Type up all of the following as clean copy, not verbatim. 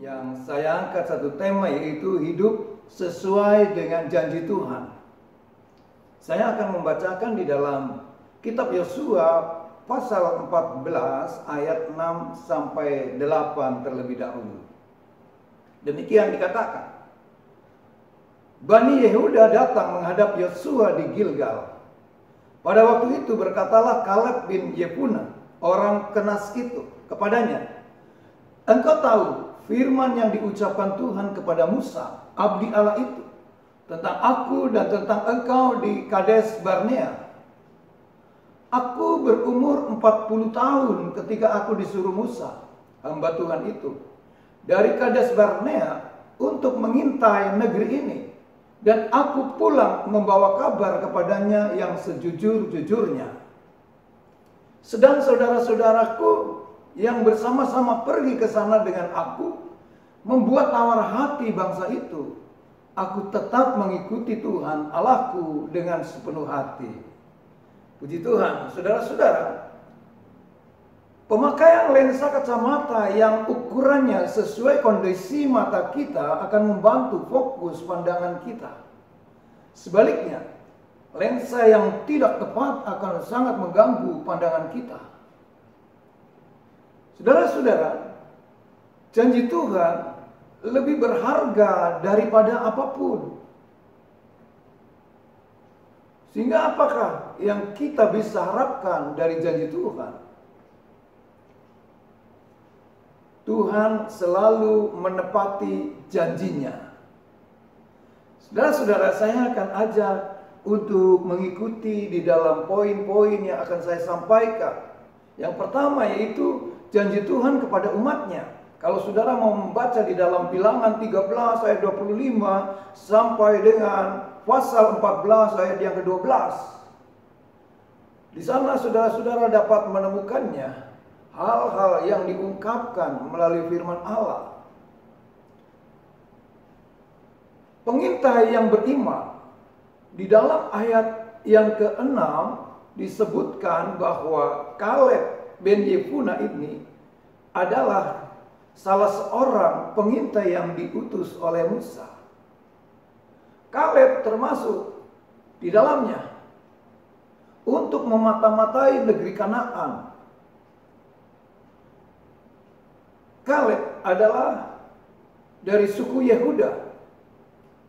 yang saya angkat satu tema, yaitu hidup sesuai dengan janji Tuhan. Saya akan membacakan di dalam kitab Yosua pasal 14 ayat 6 sampai 8 terlebih dahulu. Demikian dikatakan. Bani Yehuda datang menghadap Yosua di Gilgal. Pada waktu itu berkatalah Kaleb bin Yefuneh, orang Kenas itu, kepadanya, "Engkau tahu firman yang diucapkan Tuhan kepada Musa, abdi Allah itu, tentang aku dan tentang engkau di Kades Barnea. Aku berumur 40 tahun ketika aku disuruh Musa, hamba Tuhan itu, dari Kades Barnea untuk mengintai negeri ini. Dan aku pulang membawa kabar kepadanya yang sejujur-jujurnya. Sedang saudara-saudaraku yang bersama-sama pergi ke sana dengan aku membuat tawar hati bangsa itu. Aku tetap mengikuti Tuhan Allahku dengan sepenuh hati." Puji Tuhan, saudara-saudara. Pemakaian lensa kacamata yang ukurannya sesuai kondisi mata kita akan membantu fokus pandangan kita. Sebaliknya, lensa yang tidak tepat akan sangat mengganggu pandangan kita. Saudara-saudara, janji Tuhan lebih berharga daripada apapun. Sehingga apakah yang kita bisa harapkan dari janji Tuhan? Tuhan selalu menepati janjinya. Saudara-saudara, saya akan ajak untuk mengikuti di dalam poin-poin yang akan saya sampaikan. Yang pertama yaitu janji Tuhan kepada umatnya. Kalau saudara mau membaca di dalam Bilangan 13 ayat 25 sampai dengan pasal 14 ayat yang ke-12. Di sana saudara-saudara dapat menemukannya. Hal-hal yang diungkapkan melalui firman Allah. Pengintai yang beriman. Di dalam ayat yang ke-6 disebutkan bahwa Kaleb bin Yefuneh ini adalah salah seorang pengintai yang diutus oleh Musa. Kaleb termasuk di dalamnya untuk memata-matai negeri Kanaan. Kaleb adalah dari suku Yehuda.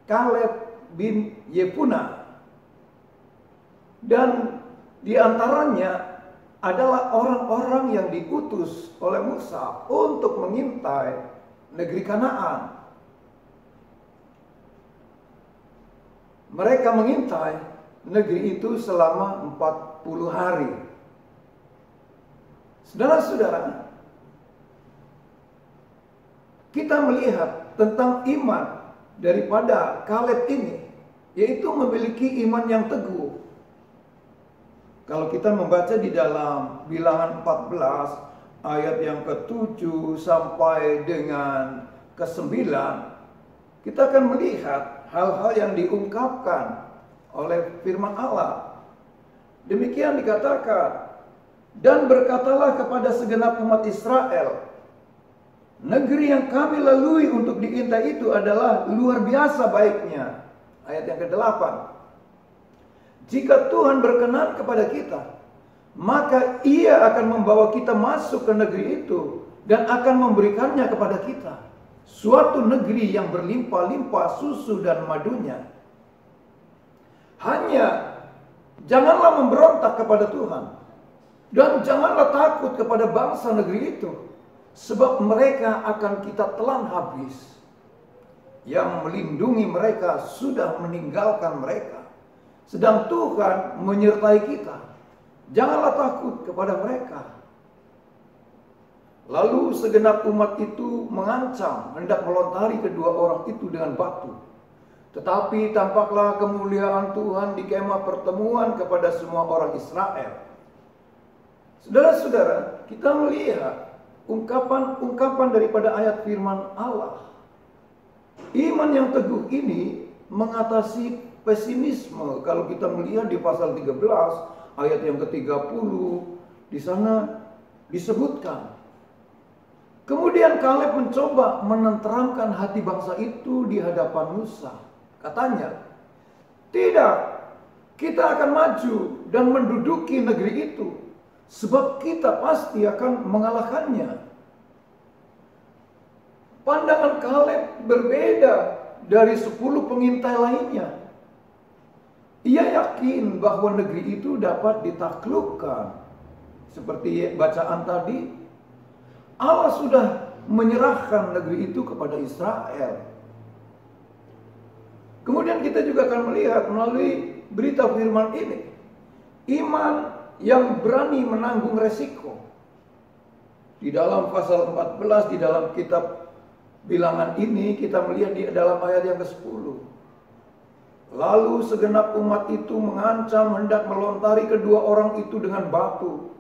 Kaleb bin Yefuneh. Dan di antaranya adalah orang-orang yang diutus oleh Musa untuk mengintai negeri Kanaan. Mereka mengintai negeri itu selama 40 hari. Saudara-saudara, kita melihat tentang iman daripada Kaleb ini, yaitu memiliki iman yang teguh. Kalau kita membaca di dalam Bilangan 14 ayat yang ke-7 sampai dengan ke-9, kita akan melihat hal-hal yang diungkapkan oleh firman Allah. Demikian dikatakan, "Dan berkatalah kepada segenap umat Israel, negeri yang kami lalui untuk diintai itu adalah luar biasa baiknya." Ayat yang ke-8. "Jika Tuhan berkenan kepada kita, maka Ia akan membawa kita masuk ke negeri itu dan akan memberikannya kepada kita, suatu negeri yang berlimpah-limpah susu dan madunya. Hanya janganlah memberontak kepada Tuhan, dan janganlah takut kepada bangsa negeri itu, sebab mereka akan kita telan habis. Yang melindungi mereka sudah meninggalkan mereka, sedang Tuhan menyertai kita. Janganlah takut kepada mereka." Lalu segenap umat itu mengancam hendak melontari kedua orang itu dengan batu. Tetapi tampaklah kemuliaan Tuhan di kemah pertemuan kepada semua orang Israel. Saudara-saudara, kita melihat ungkapan-ungkapan daripada ayat firman Allah. Iman yang teguh ini mengatasi pesimisme. Kalau kita melihat di pasal 13 ayat yang ke-30, di sana disebutkan Kemudian Kaleb mencoba menenteramkan hati bangsa itu di hadapan Musa. Katanya, tidak, kita akan maju dan menduduki negeri itu, sebab kita pasti akan mengalahkannya. Pandangan Kaleb berbeda dari 10 pengintai lainnya. Ia yakin bahwa negeri itu dapat ditaklukkan. Seperti bacaan tadi, Allah sudah menyerahkan negeri itu kepada Israel. Kemudian kita juga akan melihat melalui berita firman ini, iman yang berani menanggung resiko. Di dalam pasal 14 di dalam kitab Bilangan ini kita melihat di dalam ayat yang ke-10. Lalu segenap umat itu mengancam hendak melontari kedua orang itu dengan batu.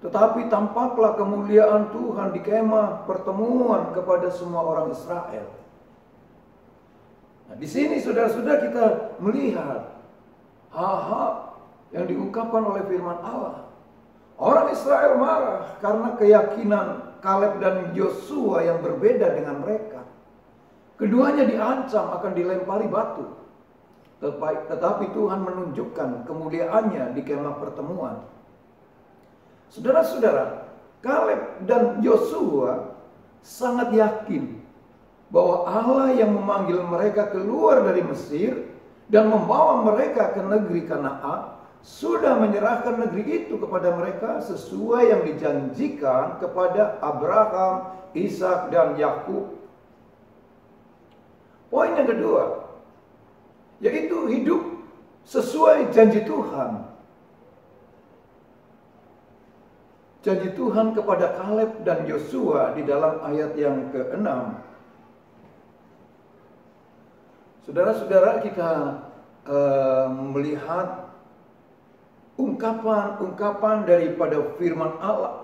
Tetapi tampaklah kemuliaan Tuhan di kemah pertemuan kepada semua orang Israel. Nah, di sini saudara-saudara kita melihat hal-hal yang diungkapkan oleh firman Allah. Orang Israel marah karena keyakinan Kaleb dan Yosua yang berbeda dengan mereka. Keduanya diancam akan dilempari batu. Tetapi Tuhan menunjukkan kemuliaannya di kemah pertemuan. Saudara-saudara, Kaleb dan Yosua sangat yakin bahwa Allah yang memanggil mereka keluar dari Mesir dan membawa mereka ke negeri Kanaan sudah menyerahkan negeri itu kepada mereka sesuai yang dijanjikan kepada Abraham, Ishak, dan Yakub. Poin yang kedua, yaitu hidup sesuai janji Tuhan. Janji Tuhan kepada Kaleb dan Yosua di dalam ayat yang ke-6. Saudara-saudara, kita melihat ungkapan-ungkapan daripada firman Allah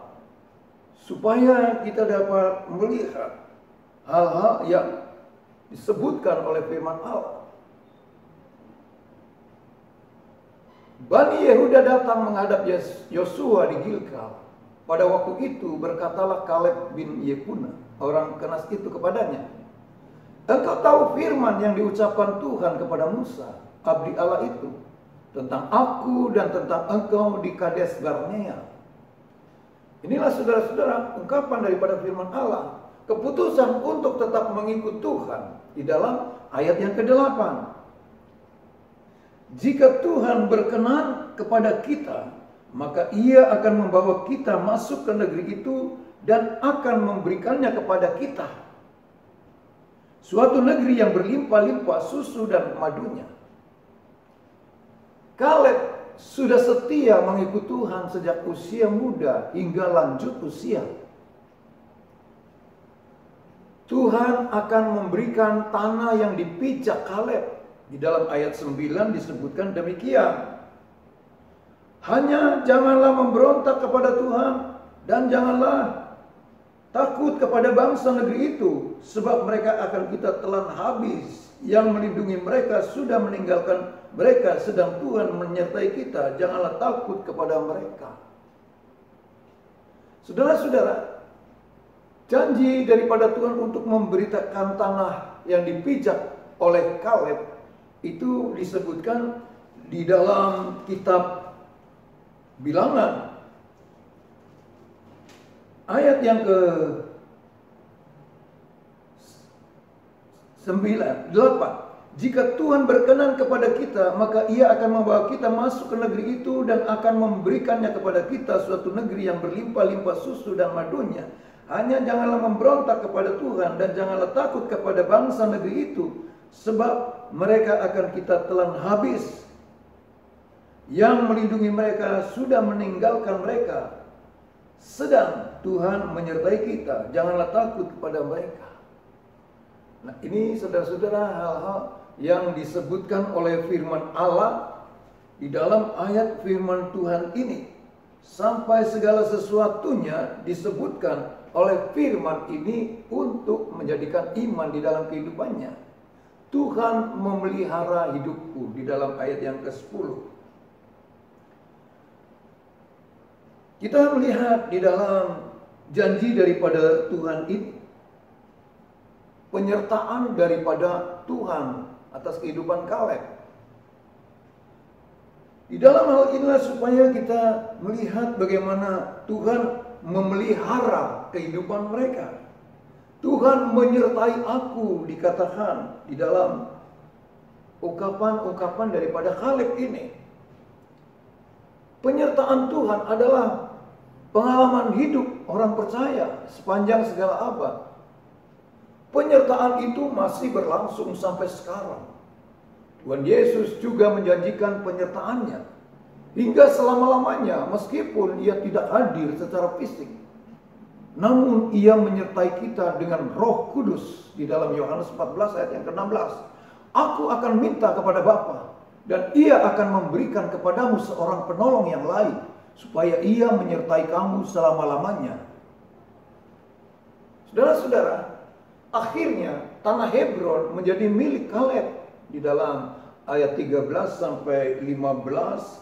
supaya kita dapat melihat hal-hal yang disebutkan oleh firman Allah. Bani Yehuda datang menghadap Yosua di Gilgal. Pada waktu itu berkatalah Kaleb bin Yefune, orang Kenas itu kepadanya, engkau tahu firman yang diucapkan Tuhan kepada Musa, abdi Allah itu, tentang aku dan tentang engkau di Kades Barnea. Inilah saudara-saudara ungkapan daripada firman Allah, keputusan untuk tetap mengikut Tuhan di dalam ayat yang ke-8. Jika Tuhan berkenan kepada kita, maka Ia akan membawa kita masuk ke negeri itu dan akan memberikannya kepada kita. Suatu negeri yang berlimpah-limpah susu dan madunya. Kaleb sudah setia mengikut Tuhan sejak usia muda hingga lanjut usia. Tuhan akan memberikan tanah yang dipijak Kaleb. Di dalam ayat 9 disebutkan demikian. Hanya janganlah memberontak kepada Tuhan dan janganlah takut kepada bangsa negeri itu, sebab mereka akan kita telan habis. Yang melindungi mereka sudah meninggalkan mereka, sedang Tuhan menyertai kita. Janganlah takut kepada mereka. Saudara-saudara, janji daripada Tuhan untuk memberitakan tanah yang dipijak oleh Kaleb itu disebutkan di dalam kitab Bilangan ayat yang ke-8. Jika Tuhan berkenan kepada kita, maka Ia akan membawa kita masuk ke negeri itu dan akan memberikannya kepada kita, suatu negeri yang berlimpah-limpah susu dan madunya. Hanya janganlah memberontak kepada Tuhan dan janganlah takut kepada bangsa negeri itu, sebab mereka akan kita telan habis. Yang melindungi mereka sudah meninggalkan mereka, sedang Tuhan menyertai kita. Janganlah takut kepada mereka. Nah, ini saudara-saudara hal-hal yang disebutkan oleh firman Allah di dalam ayat firman Tuhan ini. Sampai segala sesuatunya disebutkan oleh firman ini untuk menjadikan iman di dalam kehidupannya. Tuhan memelihara hidupku di dalam ayat yang ke-10. Kita melihat di dalam janji daripada Tuhan ini, penyertaan daripada Tuhan atas kehidupan Kaleb. Di dalam hal inilah supaya kita melihat bagaimana Tuhan memelihara kehidupan mereka. Tuhan menyertai aku, dikatakan di dalam ungkapan-ungkapan daripada Kaleb ini. Penyertaan Tuhan adalah pengalaman hidup orang percaya sepanjang segala abad. Penyertaan itu masih berlangsung sampai sekarang. Tuhan Yesus juga menjanjikan penyertaannya hingga selama-lamanya, meskipun ia tidak hadir secara fisik. Namun ia menyertai kita dengan Roh Kudus di dalam Yohanes 14 ayat yang ke-16. Aku akan minta kepada Bapa, dan ia akan memberikan kepadamu seorang penolong yang lain, supaya ia menyertai kamu selama-lamanya. Saudara-saudara, akhirnya tanah Hebron menjadi milik Kaleb di dalam ayat 13 sampai 15.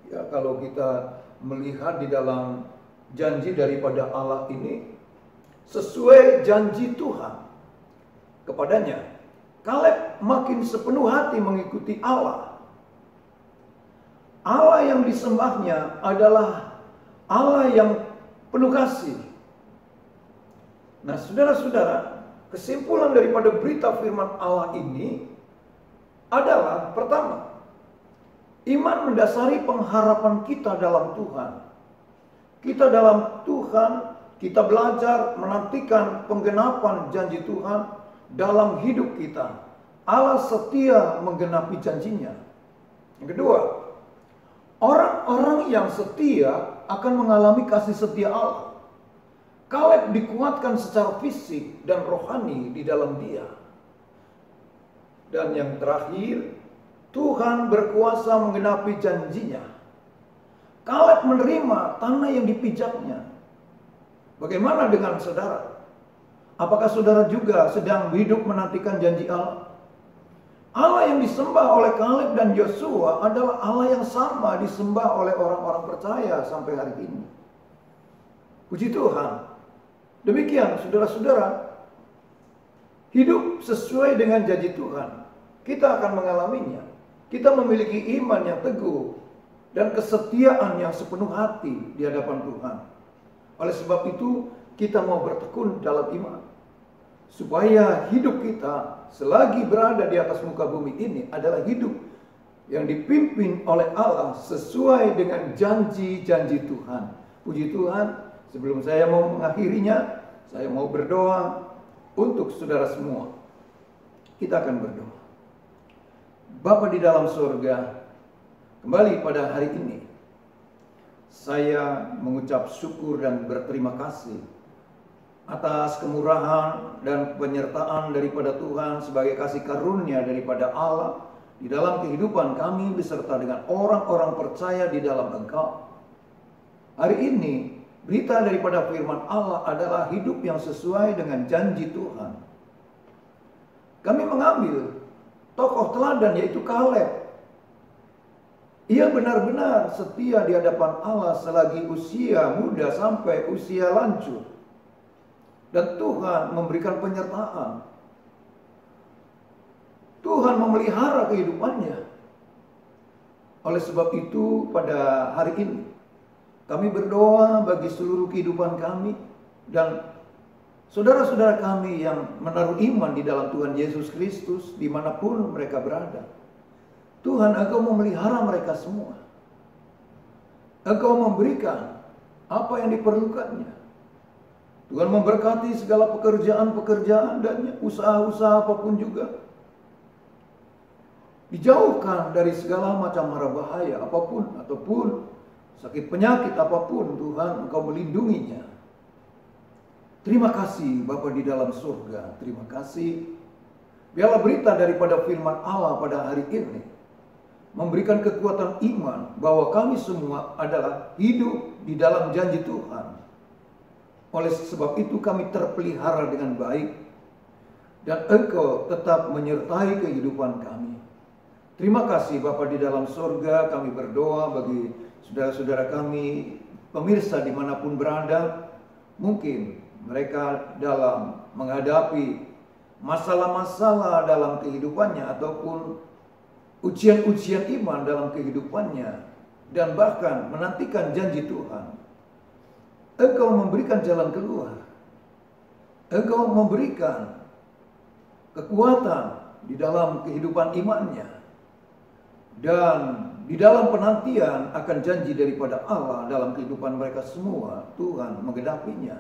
Ya, kalau kita melihat di dalam janji daripada Allah ini sesuai janji Tuhan kepadanya, Kaleb makin sepenuh hati mengikuti Allah. Allah yang disembahnya adalah Allah yang penuh kasih. Nah, saudara-saudara, kesimpulan daripada berita firman Allah ini adalah, pertama, iman mendasari pengharapan kita dalam Tuhan. Kita dalam Tuhan, kita belajar menantikan penggenapan janji Tuhan dalam hidup kita. Allah setia menggenapi janjinya. Yang kedua, orang-orang yang setia akan mengalami kasih setia Allah. Kaleb dikuatkan secara fisik dan rohani di dalam dia. Dan yang terakhir, Tuhan berkuasa menggenapi janjinya. Kaleb menerima tanah yang dipijaknya. Bagaimana dengan saudara? Apakah saudara juga sedang hidup menantikan janji Allah? Allah yang disembah oleh Kaleb dan Yosua adalah Allah yang sama disembah oleh orang-orang percaya sampai hari ini. Puji Tuhan. Demikian saudara-saudara, hidup sesuai dengan janji Tuhan, kita akan mengalaminya. Kita memiliki iman yang teguh dan kesetiaan yang sepenuh hati di hadapan Tuhan. Oleh sebab itu, kita mau bertekun dalam iman, supaya hidup kita selagi berada di atas muka bumi ini adalah hidup yang dipimpin oleh Allah sesuai dengan janji-janji Tuhan. Puji Tuhan. Sebelum saya mau mengakhirinya, saya mau berdoa untuk saudara semua. Kita akan berdoa. Bapa di dalam surga, kembali pada hari ini, saya mengucap syukur dan berterima kasih atas kemurahan dan penyertaan daripada Tuhan sebagai kasih karunia daripada Allah di dalam kehidupan kami beserta dengan orang-orang percaya di dalam Engkau. Hari ini, berita daripada firman Allah adalah hidup yang sesuai dengan janji Tuhan. Kami mengambil tokoh teladan yaitu Kaleb. Ia benar-benar setia di hadapan Allah selagi usia muda sampai usia lanjut. Dan Tuhan memberikan penyertaan. Tuhan memelihara kehidupannya. Oleh sebab itu pada hari ini kami berdoa bagi seluruh kehidupan kami dan saudara-saudara kami yang menaruh iman di dalam Tuhan Yesus Kristus dimanapun mereka berada. Tuhan, Engkau memelihara mereka semua. Engkau memberikan apa yang diperlukannya. Tuhan memberkati segala pekerjaan-pekerjaan dan usaha-usaha apapun juga. Dijauhkan dari segala macam mara bahaya apapun ataupun sakit penyakit apapun, Tuhan Engkau melindunginya. Terima kasih Bapa di dalam surga. Terima kasih. Biarlah berita daripada firman Allah pada hari ini memberikan kekuatan iman bahwa kami semua adalah hidup di dalam janji Tuhan. Oleh sebab itu kami terpelihara dengan baik dan Engkau tetap menyertai kehidupan kami. Terima kasih Bapa di dalam surga. Kami berdoa bagi saudara-saudara kami, pemirsa dimanapun berada, Mungkin mereka dalam menghadapi masalah-masalah dalam kehidupannya ataupun ujian-ujian iman dalam kehidupannya dan bahkan menantikan janji Tuhan. Engkau memberikan jalan keluar. Engkau memberikan kekuatan di dalam kehidupan imannya. Dan di dalam penantian akan janji daripada Allah dalam kehidupan mereka semua, Tuhan menggenapinya.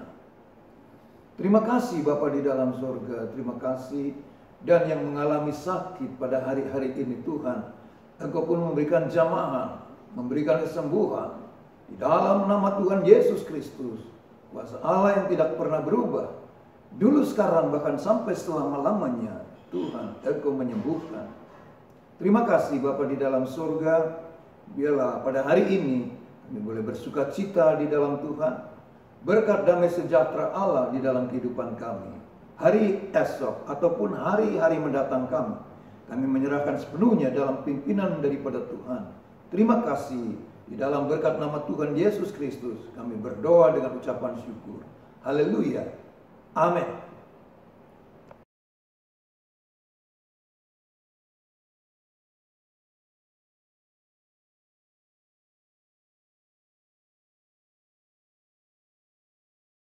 Terima kasih Bapa di dalam surga, terima kasih. Dan yang mengalami sakit pada hari-hari ini Tuhan, Engkau pun memberikan jamahan, memberikan kesembuhan. Di dalam nama Tuhan Yesus Kristus, kuasa Allah yang tidak pernah berubah, dulu sekarang bahkan sampai selama-lamanya, Tuhan Engkau menyembuhkan. Terima kasih Bapa di dalam surga, biarlah pada hari ini kami boleh bersuka cita di dalam Tuhan, berkat damai sejahtera Allah di dalam kehidupan kami. Hari esok ataupun hari-hari mendatang kami menyerahkan sepenuhnya dalam pimpinan daripada Tuhan. Terima kasih, di dalam berkat nama Tuhan Yesus Kristus kami berdoa dengan ucapan syukur. Haleluya. Amin.